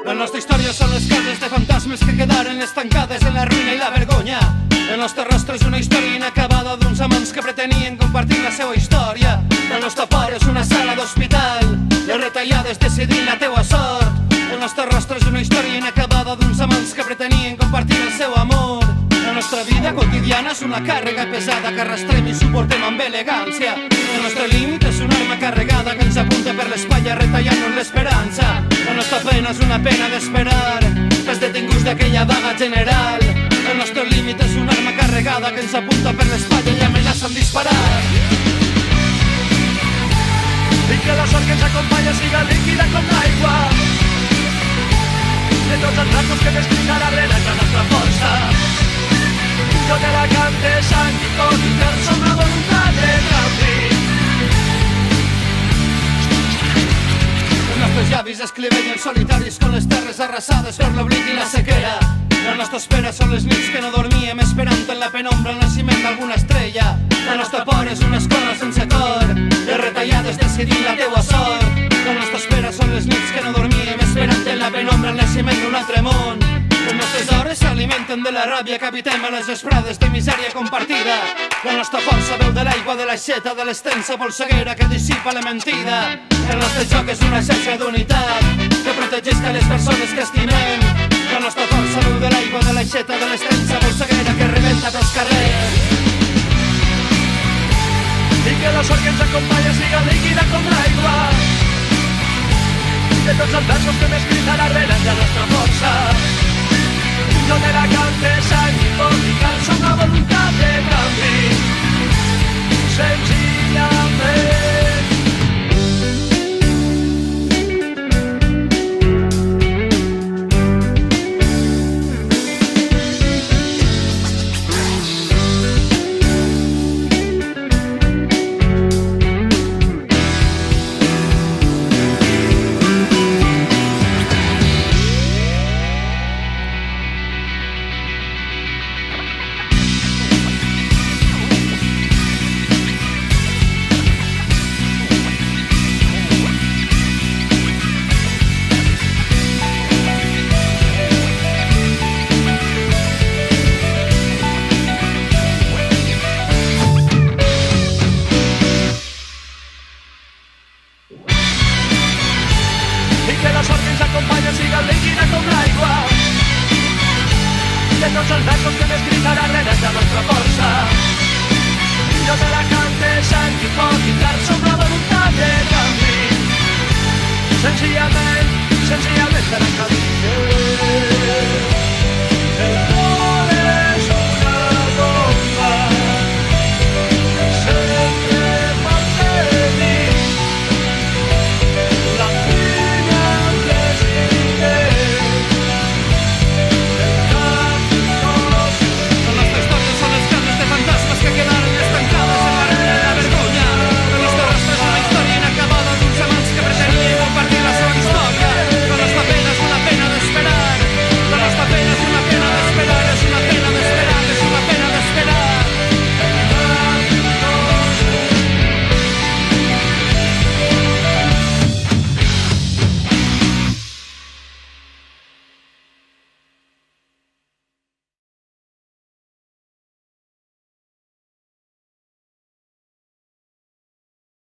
La nostra història són les cases de fantasmes que quedaren estancades en la ruïna i la vergonya. El nostre rostre és una història inacabada d'uns amants que pretenien compartir la seva història. El nostre por és una sala d'hospital, les retallades decidint la teua sort. El nostre rostre és una història inacabada d'uns amants que pretenien compartir el seu amor. La nostra vida quotidiana és una càrrega pesada que arrastrem i suportem amb elegància. El nostre límit és una arma carregada que ens apunta per l'espatlla retallant-nos l'esperança. La nostra pena és una pena d'esperar els detinguts d'aquella vaga general. El nostre límit és una arma carregada que ens apunta per l'espatlla i amenaça amb disparar. I que la sort que ens acompanya siga líquida com l'aigua. De tots els ratos que m'explica la rena és la nostra força. Jo te la cante sang i tot i que som la voluntat de canvi. Els nostres llavis escrivellen solitaris con les terres arrasades per l'oblit i la sequera. La nostra espera són les nits que no dormíem esperant en la penombra el naixement d'alguna estrella. La nostra por és una escola sense cor, les retallades decidint la teua sort. La nostra espera són les nits que no dormíem esperant en la penombra el naixement d'un altre món. Les nostres hores s'alimenten de la ràbia que habitem a les vesprades de misèria compartida. La nostra força veu de l'aigua, de l'aixeta, de l'extensa polseguera que dissipa la mentida. El nostre joc és una xarxa d'unitat que protegeix les persones que estimem. La nostra força veu de l'aigua, de l'aixeta, de l'extensa polseguera que rebenta pels carrers. I que la sort que ens acompanya siga líquida com l'aigua. De tots els versos que m'escrita la rena és la nostra força. Jo te la cante sang i pot i cal, som la voluntat de canvi. Sense